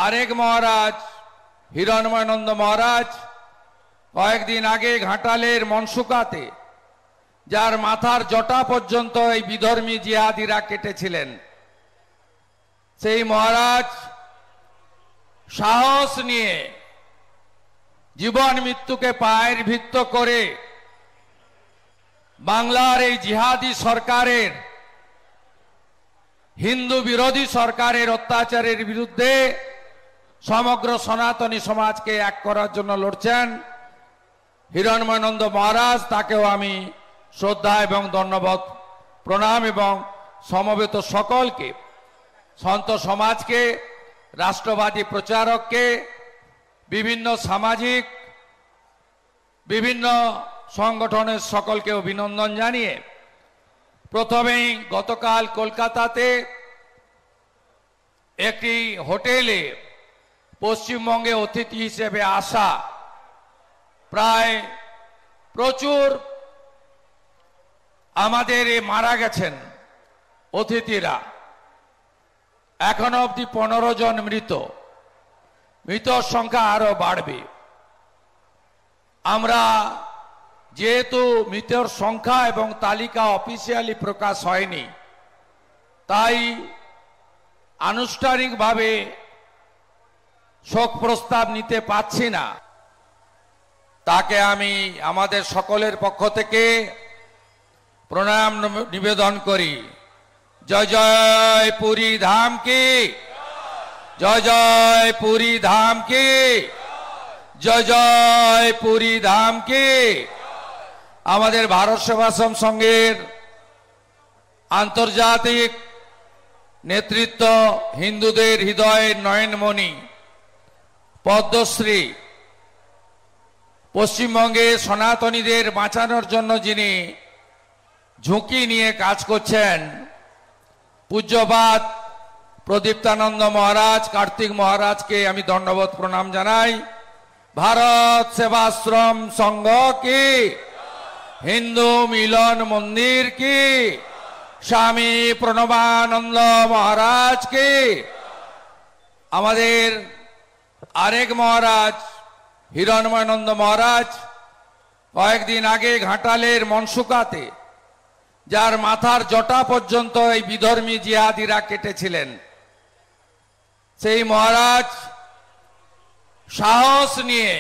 আরেক মহারাজ হিরণময়ানন্দ মহারাজ কয়েকদিন আগে ঘাটালের মনসুকাতে যার মাথার জটা পর্যন্ত এই বিধর্মী জিহাদিরা কেটেছিলেন, সেই মহারাজ সাহস নিয়ে জীবন মৃত্যুকে পায়ের ভিত্ত করে বাংলার এই জিহাদি সরকারের, হিন্দু বিরোধী সরকারের অত্যাচারের বিরুদ্ধে সমগ্র সনাতনী সমাজকে এক করার জন্য লড়ছেন হিরণময়ানন্দ মহারাজ। তাকেও আমি শ্রদ্ধা এবং ধন্যবাদ প্রণাম এবং সমবেত সকলকে, সন্ত সমাজকে, রাষ্ট্রবাদী প্রচারককে, বিভিন্ন সামাজিক বিভিন্ন সংগঠনের সকলকে অভিনন্দন জানিয়ে প্রথমেই গতকাল কলকাতাতে একটি হোটেলে পশ্চিমবঙ্গে অতিথি হিসেবে আসা প্রায় প্রচুর আমাদের মারা গেছেন অতিথিরা, এখনো অবধি 15 জন মৃতর সংখ্যা আরো বাড়বে। আমরা যেহেতু মৃতের সংখ্যা এবং তালিকা অফিসিয়ালি প্রকাশ হয়নি, তাই আনুষ্ঠানিকভাবে শোক প্রস্তাব নিতে পারছি না। তাকে আমি আমাদের সকলের পক্ষ থেকে প্রণাম নিবেদন করি। জয় জয় পুরী ধাম কি, জয় জয় পুরী ধাম কি, জয় জয় পুরী ধাম কি। আমাদের ভারত সেবাশ্রম সংঘের আন্তর্জাতিক নেতৃত্ব, হিন্দুদের হৃদয়ের নয়নমণি, পদ্মশ্রী, পশ্চিমবঙ্গে সনাতনীদের বাঁচানোর জন্য যিনি ঝুঁকি নিয়ে কাজ করছেন, পূজ্যপাদ প্রদীপ্তানন্দ মহারাজ, কার্তিক মহারাজকে আমি ধন্যবাদ প্রণাম জানাই। ভারত সেবাশ্রম সংঘ কি, হিন্দু মিলন মন্দির কি, স্বামী প্রণবানন্দ মহারাজ কি। আমাদের আরেক মহারাজ হিরণময়ানন্দ মহারাজ কয়েকদিন আগে ঘাটালের মনসুকাতে যার মাথার জটা পর্যন্ত এই বিধর্মী জিহাদিরা কেটেছিলেন, সেই মহারাজ সাহস নিয়ে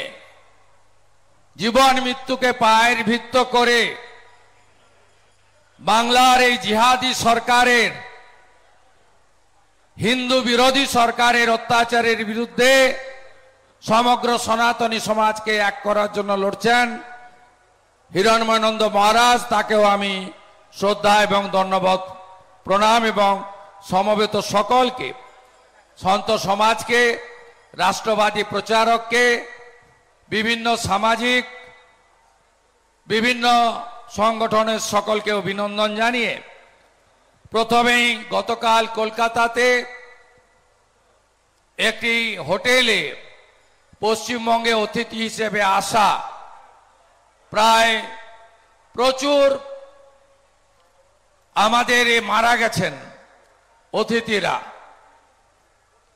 জীবন মৃত্যুকে পায়ের ভিত্ত করে বাংলার এই জিহাদি সরকারের, হিন্দু বিরোধী সরকারের অত্যাচারের বিরুদ্ধে সমগ্র সনাতনী সমাজকে এক করার জন্য লড়ছেন হিরণময়ানন্দ মহারাজ। তাকেও আমি শ্রদ্ধা এবং ধন্যবাদ প্রণাম এবং সমবেত সকলকে, সন্ত সমাজকে, রাষ্ট্রবাদী প্রচারককে, বিভিন্ন সামাজিক বিভিন্ন সংগঠনের সকলকে অভিনন্দন জানিয়ে প্রথমেই গতকাল কলকাতাতে একটি হোটেলে পশ্চিমবঙ্গে অতিথি হিসেবে আসা প্রায় প্রচুর আমাদের মারা গেছেন অতিথিরা,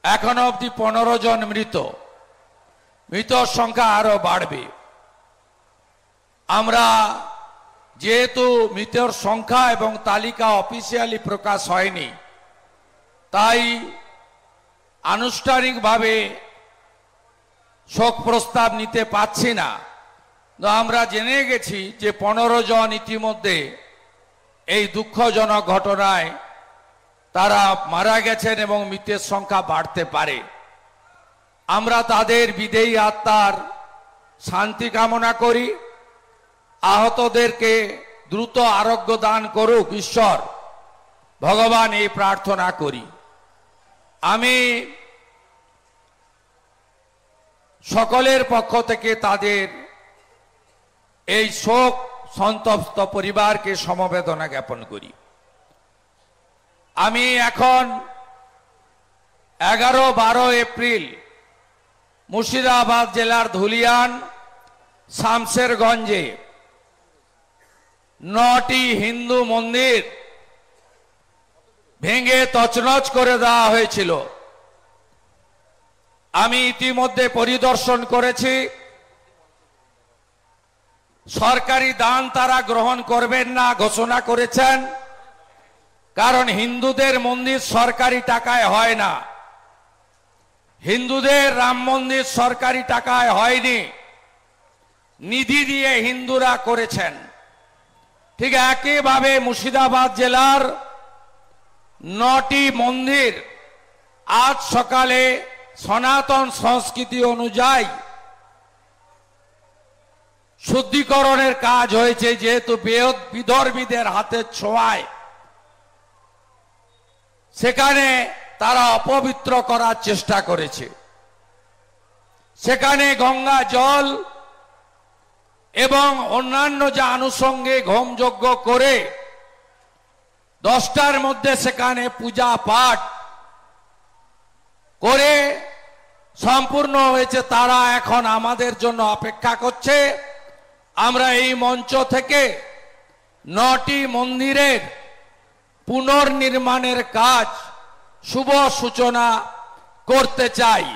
এখনো অবধি 15 জন মৃতর সংখ্যা আরো বাড়বে। আমরা যেহেতু মৃতের সংখ্যা এবং তালিকা অফিসিয়ালি প্রকাশ হয়নি, তাই আনুষ্ঠানিকভাবে শোক প্রস্তাব নিতে পারছি না। আমরা জেনে গেছি যে 15 জন ইতিমধ্যে এই দুঃখজনক ঘটনায় তারা মারা গেছেন এবং মৃতের সংখ্যা বাড়তে পারে। আমরা তাদের বিদেয়ী আত্মার শান্তি কামনা করি, আহতদেরকে দ্রুত আরোগ্য দান করুক ঈশ্বর, ভগবান এই প্রার্থনা করি। আমি সকলের পক্ষ থেকে তাদের এই শোক সন্তপ্ত পরিবারকে সমবেদনা জ্ঞাপন করি। আমি এখন 11-12 এপ্রিল মুর্শিদাবাদ জেলার ধুলিয়ান শামশেরগঞ্জে 9টি হিন্দু মন্দির ভেঙে তছনছ করে দেওয়া হয়েছিল। আমি ইতিমধ্যে পরিদর্শন করেছি। সরকারি দান তারা গ্রহণ করবেন না ঘোষণা করেছেন, কারণ হিন্দুদের মন্দির সরকারি টাকায় হয় না। হিন্দুদের রাম মন্দির সরকারি টাকায় হয়নি, নিধি দিয়ে হিন্দুরা করেছেন। ঠিক একইভাবে মুর্শিদাবাদ জেলার 9টি মন্দির আজ সকালে সনাতন সংস্কৃতি অনুযায়ী শুদ্ধিকরণের কাজ হয়েছে, যেহেতু বিধর্মীদের হাতের ছোঁয়ায় সেখানে তারা অপবিত্র করার চেষ্টা করেছে। সেখানে গঙ্গা জল এবং অন্যান্য যা আনুষঙ্গিক হোমযজ্ঞ করে 10টার মধ্যে সেখানে পূজা পাঠ করে সম্পূর্ণ হয়েছে। তারা এখন আমাদের জন্য অপেক্ষা করছে। আমরা এই মঞ্চ থেকে 9টি মন্দিরের পুনর্নির্মাণের কাজ শুভ সূচনা করতে চাই।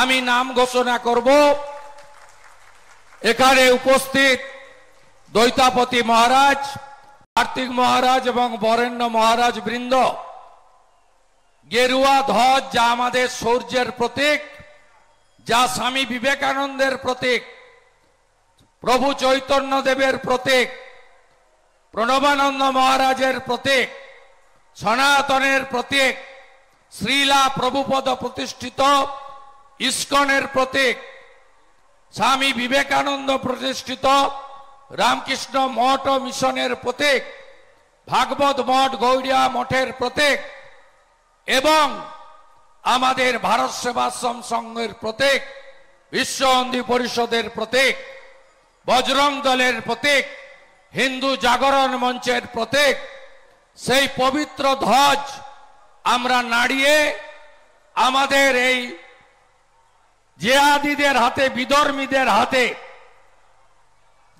আমি নাম ঘোষণা করব। এখানে উপস্থিত দৈতাপতি মহারাজ, কার্তিক মহারাজ এবং বরেণ্য মহারাজ বৃন্দ, গেরুয়া ধ্বজ যা আমাদের শৌর্যের প্রতীক, যা স্বামী বিবেকানন্দের প্রতীক, প্রভু চৈতন্য দেবের প্রতীক, প্রণবানন্দ মহারাজের প্রতীক, সনাতনের প্রতীক, শ্রীলা প্রভুপদ প্রতিষ্ঠিত ইস্কনের প্রতীক, স্বামী বিবেকানন্দ প্রতিষ্ঠিত রামকৃষ্ণ মঠ ও মিশনের প্রতীক, ভাগবত মঠ গৌড়িয়া মঠের প্রতীক এবং আমাদের ভারত সেবাশ্রম সংঘের প্রতীক, বিশ্ব হিন্দু পরিষদের প্রতীক, বজরং দলের প্রতীক, হিন্দু জাগরণ মঞ্চের প্রতীক, সেই পবিত্র ধ্বজ আমরা নাড়িয়ে আমাদের এই জিহাদিদের হাতে, বিধর্মীদের হাতে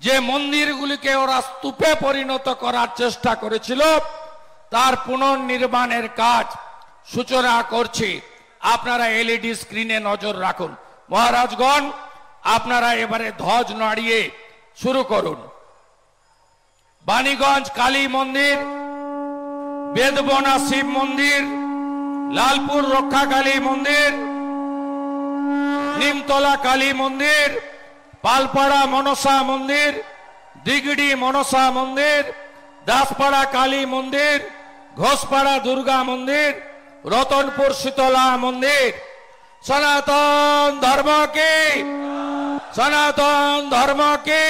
যে মন্দিরগুলিকে ওরা স্তূপে পরিণত করার চেষ্টা করেছিল তার পুনর্নির্মাণের কাজ সূচনা করছি। আপনারা এলইডি স্ক্রিনে নজর রাখুন। মহারাজগণ, আপনারা এবারে ধ্বজ নাড়িয়ে শুরু করুন। বাণীগঞ্জ কালী মন্দির, বেদবনা শিব মন্দির, লালপুর রক্ষাকালী মন্দির, নিমতলা কালী মন্দির, পালপাড়া মনসা মন্দির, দিগড়ি মনসা মন্দির, দাসপাড়া কালী মন্দির, ঘোষপাড়া দুর্গা মন্দির, রতনপুর শীতলা মন্দির। সনাতন ধর্ম কি, সনাতন ধর্ম কি।